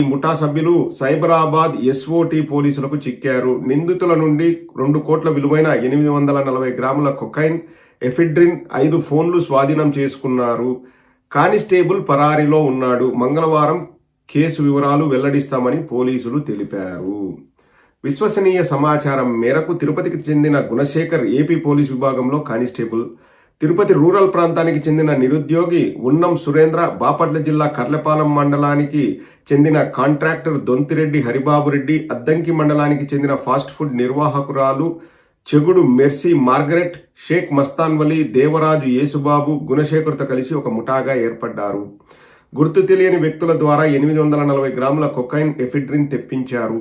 ముఠా సభ్యులు సైబరాబాద్ ఎస్ఓటి పోలీసులకు చిక్కారు. నిందితుల నుండి 2 కోట్ల విలువైన 840 గ్రాముల కొకైన్, ఎఫిడ్రిన్, 5 ఫోన్లు స్వాధీనం చేసుకున్నారు. కానిస్టేబుల్ పరారీలో ఉన్నాడు. మంగళవారం కేసు వివరాలు వెల్లడిస్తామని పోలీసులు తెలిపారు. విశ్వసనీయ సమాచారం మేరకు తిరుపతికి చెందిన గుణశేఖర్ ఏపీ పోలీస్ విభాగంలో కానిస్టేబుల్. తిరుపతి రూరల్ ప్రాంతానికి చెందిన నిరుద్యోగి ఉన్నం సురేంద్ర, బాపట్ల జిల్లా కర్లపాలెం మండలానికి చెందిన కాంట్రాక్టర్ దొంతిరెడ్డి హరిబాబురెడ్డి, అద్దంకి మండలానికి చెందిన ఫాస్ట్ ఫుడ్ నిర్వాహకురాలు చెగుడు మెర్సీ మార్గరెట్, షేక్ మస్తాన్ వలీ, దేవరాజు యేసుబాబు గుణశేఖర్తో కలిసి ఒక ముఠాగా ఏర్పడ్డారు. గుర్తు తెలియని వ్యక్తుల ద్వారా 840 గ్రాముల కొకైన్, ఎఫిడ్రిన్ తెప్పించారు.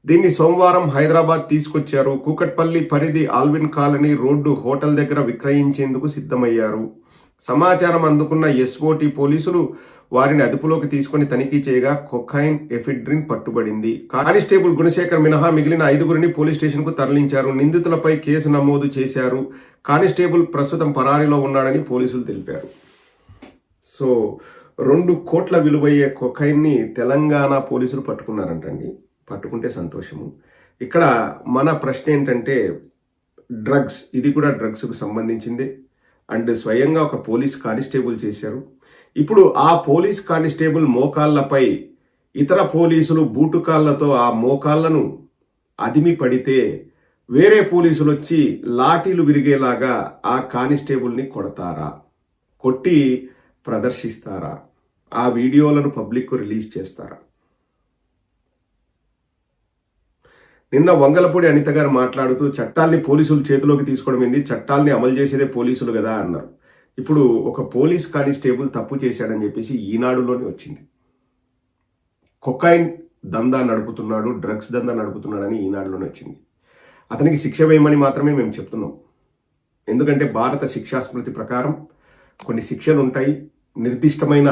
దీన్ని సోమవారం హైదరాబాద్ తీసుకొచ్చారు. కూకట్పల్లి పరిధి ఆల్విన్ కాలనీ రోడ్డు హోటల్ దగ్గర విక్రయించేందుకు సిద్ధమయ్యారు. సమాచారం అందుకున్న ఎస్ఓటి పోలీసులు వారిని అదుపులోకి తీసుకుని తనిఖీ చేయగా కొకైన్, ఎఫిడ్రిన్ పట్టుబడింది. కానిస్టేబుల్ గుణశేఖర్ మినహా మిగిలిన 5గురిని పోలీస్ స్టేషన్కు తరలించారు. నిందితులపై కేసు నమోదు చేశారు. కానిస్టేబుల్ ప్రస్తుతం పరారీలో ఉన్నాడని పోలీసులు తెలిపారు. సో 2 కోట్ల విలువయ్యే కొకైన్ని తెలంగాణ పోలీసులు పట్టుకున్నారంటండి. పట్టుకుంటే సంతోషము. ఇక్కడ మన ప్రశ్న ఏంటంటే డ్రగ్స్, ఇది కూడా డ్రగ్స్కు సంబంధించింది. అండ్ స్వయంగా ఒక పోలీస్ కానిస్టేబుల్ చేశారు. ఇప్పుడు ఆ పోలీస్ కానిస్టేబుల్ మోకాళ్ళపై ఇతర పోలీసులు బూటుకాళ్లతో ఆ మోకాళ్లను అదిమి పడితే వేరే పోలీసులు వచ్చి లాఠీలు విరిగేలాగా ఆ కానిస్టేబుల్ని కొడతారా, కొట్టి ప్రదర్శిస్తారా, ఆ వీడియోలను పబ్లిక్కు రిలీజ్ చేస్తారా? నిన్న వంగలపూడి అనిత గారు మాట్లాడుతూ చట్టాల్ని పోలీసులు చేతిలోకి తీసుకోవడం ఏంది, చట్టాల్ని అమలు చేసేదే పోలీసులు కదా అన్నారు. ఇప్పుడు ఒక పోలీస్ కానిస్టేబుల్ తప్పు చేశాడని చెప్పేసి ఈనాడులోనే వచ్చింది. కొకైన్ దందా నడుపుతున్నాడు, డ్రగ్స్ దందా నడుపుతున్నాడని ఈనాడులోనే వచ్చింది. అతనికి శిక్ష వేయమని మాత్రమే మేము చెప్తున్నాం. ఎందుకంటే భారత శిక్షా స్మృతి ప్రకారం కొన్ని శిక్షలు ఉంటాయి, నిర్దిష్టమైన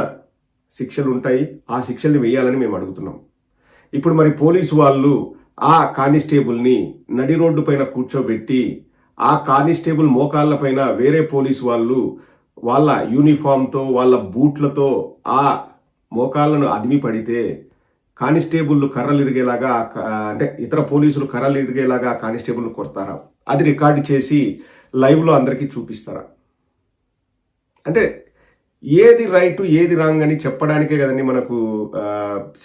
శిక్షలు ఉంటాయి. ఆ శిక్షల్ని వేయాలని మేము అడుగుతున్నాం. ఇప్పుడు మరి పోలీసు వాళ్ళు ఆ కానిస్టేబుల్ని నడి రోడ్డు పైన కూర్చోబెట్టి ఆ కానిస్టేబుల్ మోకాళ్ళ పైన వేరే పోలీసు వాళ్ళు వాళ్ళ యూనిఫామ్తో వాళ్ళ బూట్లతో ఆ మోకాళ్ళను అదిమి పడితే కానిస్టేబుల్లు కర్రలు ఇరిగేలాగా, అంటే ఇతర పోలీసులు కర్రలు ఇరిగేలాగా కానిస్టేబుల్ను కొడతారా? అది రికార్డు చేసి లైవ్లో అందరికీ చూపిస్తారా? అంటే ఏది రైట్ ఏది రాంగ్ అని చెప్పడానికే కదండి మనకు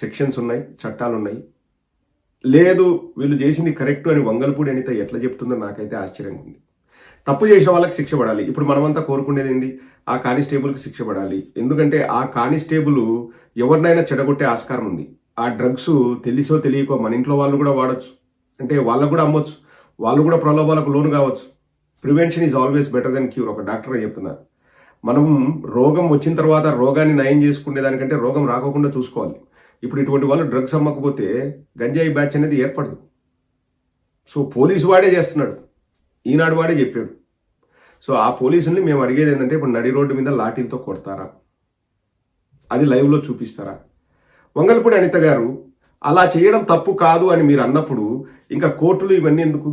సెక్షన్స్ ఉన్నాయి, చట్టాలు ఉన్నాయి. లేదు వీళ్ళు చేసింది కరెక్ట్ అని వంగలపూడి అనిత ఎట్లా చెప్తుందో నాకైతే ఆశ్చర్యంగా ఉంది. తప్పు చేసిన వాళ్ళకి శిక్ష పడాలి. ఇప్పుడు మనమంతా కోరుకునేది ఏంది, ఆ కానిస్టేబుల్కి శిక్ష పడాలి. ఎందుకంటే ఆ కానిస్టేబుల్ ఎవరినైనా చెడగొట్టే ఆస్కారం ఉంది. ఆ డ్రగ్స్ తెలిసో తెలియకో మన ఇంట్లో వాళ్ళు కూడా వాడచ్చు, అంటే వాళ్ళకు కూడా అమ్మొచ్చు, వాళ్ళు కూడా ప్రలోభాలకు లోను కావచ్చు. Prevention is always better than cure. ఒక డాక్టర్ చెప్తున్నా, మనం రోగం వచ్చిన తర్వాత రోగాన్ని నయం చేసుకునే దానికంటే రోగం రాకోకుండా చూసుకోవాలి. ఇప్పుడు ఇటువంటి వాళ్ళు డ్రగ్స్ అమ్మకపోతే గంజాయి బ్యాచ్ అనేది ఏర్పడదు. సో పోలీసు వాడే చేస్తున్నాడు, ఈనాడు వాడే చెప్పాడు. సో ఆ పోలీసుల్ని మేము అడిగేది ఏంటంటే ఇప్పుడు నడి రోడ్డు మీద లాఠీలతో కొడతారా, అది లైవ్లో చూపిస్తారా? వంగలపూడి అనిత గారు అలా చేయడం తప్పు కాదు అని మీరు అన్నప్పుడు ఇంకా కోర్టులు ఇవన్నీ ఎందుకు?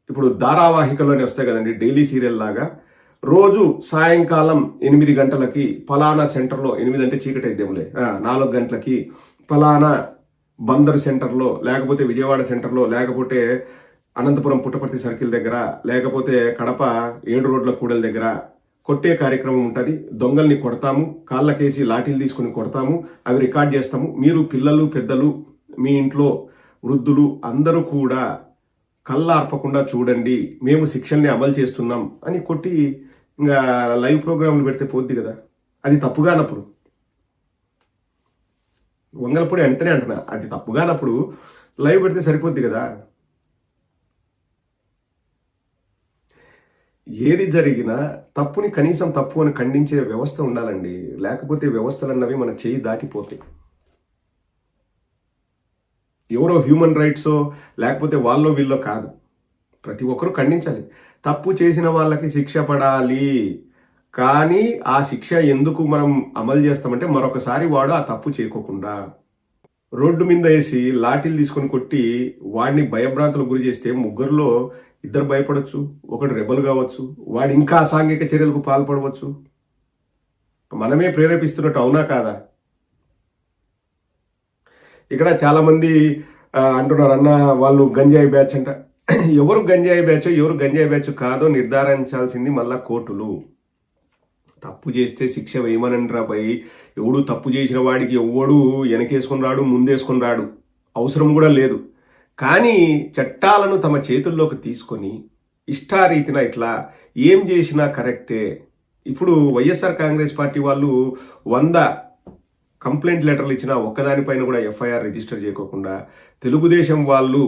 ఇప్పుడు ధారావాహికలోనే వస్తాయి కదండి, డైలీ సీరియల్ లాగా. రోజు సాయంకాలం 8 గంటలకి ఫలానా సెంటర్లో, 8 అంటే చీకటి అయితేములే, 4 గంటలకి ఫలానా బందర్ సెంటర్లో, లేకపోతే విజయవాడ సెంటర్లో, లేకపోతే అనంతపురం పుట్టపర్తి సర్కిల్ దగ్గర, లేకపోతే కడప 7 రోడ్ల కూడల దగ్గర కొట్టే కార్యక్రమం ఉంటుంది. దొంగల్ని కొడతాము, కాళ్ళకేసి లాఠీలు తీసుకుని కొడతాము, అవి రికార్డ్ చేస్తాము. మీరు పిల్లలు, పెద్దలు, మీ ఇంట్లో వృద్ధులు అందరూ కూడా కళ్ళార్పకుండా చూడండి, మేము శిక్షల్ని అమలు చేస్తున్నాం అని కొట్టి ఇంకా లైవ్ ప్రోగ్రాంలు పెడితే పోద్ది కదా. అది తప్పుగానప్పుడు, వంగలపూడి అనితనే అంటున్నా, అది తప్పుగానప్పుడు లైవ్ పెడితే సరిపోద్ది కదా. ఏది జరిగినా తప్పుని కనీసం తప్పు అని ఖండించే వ్యవస్థ ఉండాలండి. లేకపోతే వ్యవస్థలు అన్నవి మన చేయి దాటిపోతాయి. ఎవరో హ్యూమన్ రైట్సో లేకపోతే వాళ్ళో వీళ్ళో కాదు, ప్రతి ఒక్కరూ ఖండించాలి. తప్పు చేసిన వాళ్ళకి శిక్ష పడాలి. కానీ ఆ శిక్ష ఎందుకు మనం అమలు చేస్తామంటే మరొకసారి వాడు ఆ తప్పు చేయకోకుండా రోడ్డు మీద వేసి లాఠీలు తీసుకొని కొట్టి వాడిని భయభ్రాంతులకు గురి చేస్తే ముగ్గురులో 2 భయపడవచ్చు, ఒకడు రెబల్ కావచ్చు, వాడు ఇంకా అసాంఘిక చర్యలకు పాల్పడవచ్చు. మనమే ప్రేరేపిస్తున్నట్టు అవునా కాదా? ఇక్కడ చాలా మంది అంటున్నారు, అన్న వాళ్ళు గంజాయి బ్యాచ్ అంట. ఎవరు గంజాయి బ్యాచ్ ఎవరు గంజాయి బ్యాచ్ కాదో నిర్ధారించాల్సింది మళ్ళా కోర్టులు. తప్పు చేస్తే శిక్ష వేయమనండి భయ్. ఎవడు తప్పు చేసిన వాడికి ఎవడు వెనకేసుకొని రాడు, ముందేసుకొని రాడు, అవసరం కూడా లేదు. కానీ చట్టాలను తమ చేతుల్లోకి తీసుకొని ఇష్టారీతిన ఇట్లా ఏం చేసినా కరెక్టే. ఇప్పుడు వైఎస్ఆర్ కాంగ్రెస్ పార్టీ వాళ్ళు 100 కంప్లైంట్ లెటర్లు ఇచ్చినా ఒక్కదానిపైన కూడా ఎఫ్ఐఆర్ రిజిస్టర్ చేయకోకుండా, తెలుగుదేశం వాళ్ళు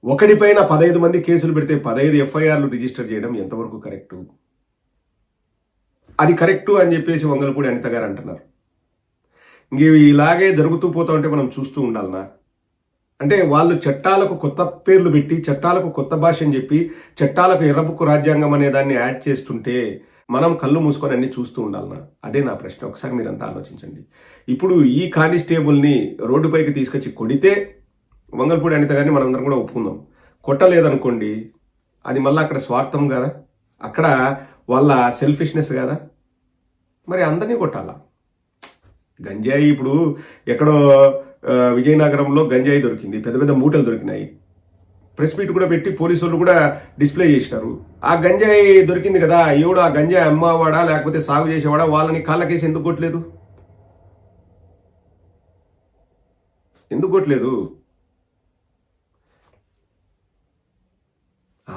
ఒకటిపైన 15 మంది కేసులు పెడితే 15 ఎఫ్ఐఆర్లు రిజిస్టర్ చేయడం ఎంతవరకు కరెక్టు? అది కరెక్టు అని చెప్పేసి వంగలపూడి అనిత గారు అంటున్నారు. ఇంక ఇలాగే జరుగుతూ పోతా ఉంటే మనం చూస్తూ ఉండాలనా? అంటే వాళ్ళు చట్టాలకు కొత్త పేర్లు పెట్టి, చట్టాలకు కొత్త భాషని చెప్పి, చట్టాలకు ఎర్రబుక్కు రాజ్యాంగం అనే దాన్ని యాడ్ చేస్తుంటే మనం కళ్ళు మూసుకొని అన్ని చూస్తూ ఉండాలనా? అదే నా ప్రశ్న. ఒకసారి మీరంతా ఆలోచించండి. ఇప్పుడు ఈ కానిస్టేబుల్ని రోడ్డుపైకి తీసుకొచ్చి కొడితే వంగలపూడి అనిత గారిని మనందరం కూడా ఒప్పుకుందాం. కొట్టలేదనుకోండి, అది మళ్ళీ అక్కడ స్వార్థం కదా, అక్కడ వాళ్ళ సెల్ఫిష్నెస్ కదా. మరి అందరినీ కొట్టాలా? గంజాయి ఇప్పుడు ఎక్కడో విజయనగరంలో గంజాయి దొరికింది, పెద్ద పెద్ద మూటలు దొరికినాయి. ప్రెస్ మీట్ కూడా పెట్టి పోలీసు వాళ్ళు కూడా డిస్ప్లే చేసినారు. ఆ గంజాయి దొరికింది కదా, ఎవడు ఆ గంజాయి అమ్మవాడా లేకపోతే సాగు చేసేవాడా, వాళ్ళని కాళ్ళకేసి ఎందుకు కొట్టలేదు? ఎందుకు కొట్టలేదు?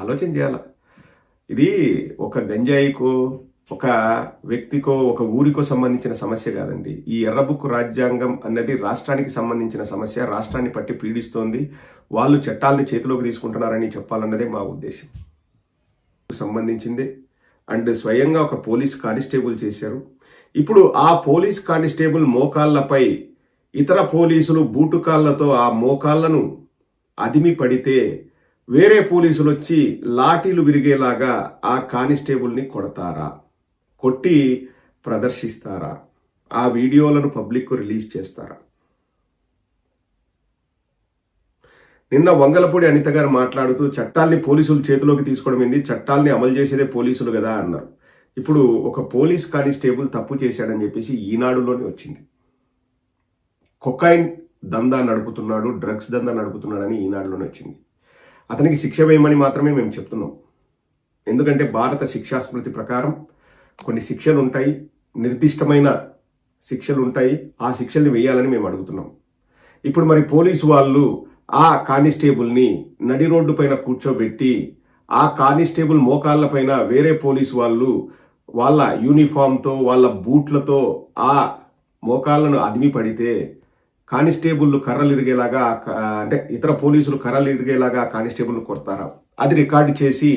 ఆలోచన చేయాల. ఇది ఒక గంజాయికో, ఒక వ్యక్తికో, ఒక ఊరికో సంబంధించిన సమస్య కాదండి. ఈ ఎర్రబుక్కు రాజ్యాంగం అన్నది రాష్ట్రానికి సంబంధించిన సమస్య. రాష్ట్రాన్ని పట్టి పీడిస్తోంది. వాళ్ళు చట్టాలని చేతిలోకి తీసుకుంటున్నారని చెప్పాలన్నదే మా ఉద్దేశం. సంబంధించింది. అండ్ స్వయంగా ఒక పోలీస్ కానిస్టేబుల్ చేశారు. ఇప్పుడు ఆ పోలీస్ కానిస్టేబుల్ మోకాళ్ళపై ఇతర పోలీసులు బూటుకాళ్లతో ఆ మోకాళ్లను అదిమి పడితే వేరే పోలీసులు వచ్చి లాఠీలు విరిగేలాగా ఆ కానిస్టేబుల్ని కొడతారా? కొట్టి ప్రదర్శిస్తారా? ఆ వీడియోలను పబ్లిక్కు రిలీజ్ చేస్తారా? నిన్న వంగలపూడి అనిత గారు మాట్లాడుతూ చట్టాల్ని పోలీసుల చేతిలోకి తీసుకోవడం ఏంది, చట్టాల్ని అమలు చేసేదే పోలీసులు కదా అన్నారు. ఇప్పుడు ఒక పోలీస్ కానిస్టేబుల్ తప్పు చేశాడని చెప్పేసి ఈనాడులోనే వచ్చింది. కొకైన్ దందా నడుపుతున్నాడు, డ్రగ్స్ దందా నడుపుతున్నాడని ఈనాడులోనే వచ్చింది. అతనికి శిక్ష వేయమని మాత్రమే మేము చెప్తున్నాం. ఎందుకంటే భారత శిక్షాస్మృతి ప్రకారం కొన్ని శిక్షలు ఉంటాయి, నిర్దిష్టమైన శిక్షలు ఉంటాయి. ఆ శిక్షల్ని వేయాలని మేము అడుగుతున్నాం. ఇప్పుడు మరి పోలీసు వాళ్ళు ఆ కానిస్టేబుల్ని నడి రోడ్డు పైన కూర్చోబెట్టి, ఆ కానిస్టేబుల్ మోకాళ్ళ పైన వేరే పోలీసు వాళ్ళు వాళ్ళ యూనిఫామ్తో, వాళ్ళ బూట్లతో ఆ మోకాళ్ళను అదిమి పడితే కానిస్టేబుల్ కర్రలు ఇరిగేలాగా, అంటే ఇతర పోలీసులు కర్రలు ఇరిగేలాగా కానిస్టేబుల్ను కొడతారా? అది రికార్డు చేసి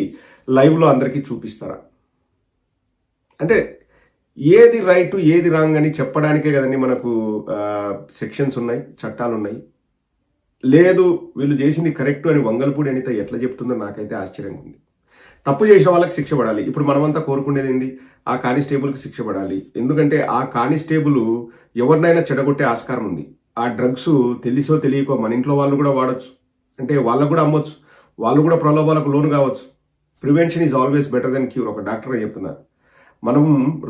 లైవ్లో అందరికీ చూపిస్తారా? అంటే ఏది రైట్ ఏది రాంగ్ అని చెప్పడానికే కదండి మనకు సెక్షన్స్ ఉన్నాయి, చట్టాలు ఉన్నాయి. లేదు వీళ్ళు చేసింది కరెక్ట్ అని వంగలపూడి అనిత ఎట్లా చెప్తుందో నాకైతే ఆశ్చర్యంగా ఉంది. తప్పు చేసిన వాళ్ళకి శిక్ష పడాలి. ఇప్పుడు మనమంతా కోరుకునేది ఏంది? ఆ కానిస్టేబుల్కి శిక్ష పడాలి. ఎందుకంటే ఆ కానిస్టేబుల్ ఎవరినైనా చెడగొట్టే ఆస్కారం ఉంది. ఆ డ్రగ్స్ తెలిసో తెలియకో మన ఇంట్లో వాళ్ళు కూడా వాడచ్చు, అంటే వాళ్ళకు కూడా అమ్మొచ్చు, వాళ్ళు కూడా ప్రలోభాలకు లోను కావచ్చు. Prevention is always better than cure. ఒక డాక్టర్ చెప్తున్నారు. మనం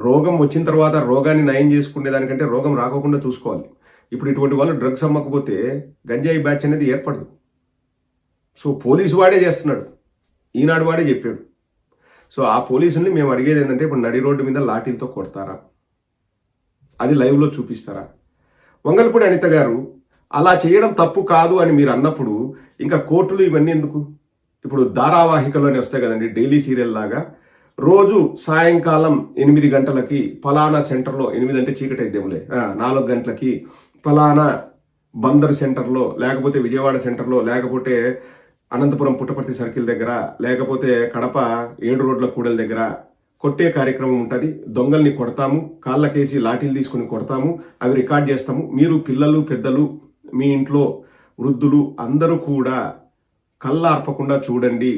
రోగం వచ్చిన తర్వాత రోగాన్ని నయం చేసుకునే దానికంటే రోగం రాకోకుండా చూసుకోవాలి. ఇప్పుడు ఇటువంటి వాళ్ళు డ్రగ్స్ అమ్మకపోతే గంజాయి బ్యాచ్ అనేది ఏర్పడదు. సో పోలీసు వాడే చేస్తున్నాడు, ఈనాడు వాడే చెప్పాడు. సో ఆ పోలీసుల్ని మేము అడిగేది ఏంటంటే, ఇప్పుడు నడి రోడ్డు మీద లాఠీలతో కొడతారా? అది లైవ్లో చూపిస్తారా? వంగలపూడి అనిత గారు అలా చేయడం తప్పు కాదు అని మీరు అన్నప్పుడు ఇంకా కోర్టులు ఇవన్నీ ఎందుకు? ఇప్పుడు ధారావాహికలోనే వస్తాయి కదండి, డైలీ సీరియల్ లాగా. రోజు సాయంకాలం 8 గంటలకి ఫలానా సెంటర్లో, 8 అంటే చీకటి అయితేములే, 4 గంటలకి ఫలానా బందర్ సెంటర్లో, లేకపోతే విజయవాడ సెంటర్లో, లేకపోతే అనంతపురం పుట్టపర్తి సర్కిల్ దగ్గర, లేకపోతే కడప 7 రోడ్ల కూడల దగ్గర కొట్టే కార్యక్రమం ఉంటుంది. దొంగల్ని కొడతాము, కాళ్ళకేసి లాఠీలు తీసుకుని కొడతాము, అవి రికార్డ్ చేస్తాము. మీరు పిల్లలు, పెద్దలు, మీ ఇంట్లో వృద్ధులు అందరూ కూడా కళ్ళార్పకుండా చూడండి.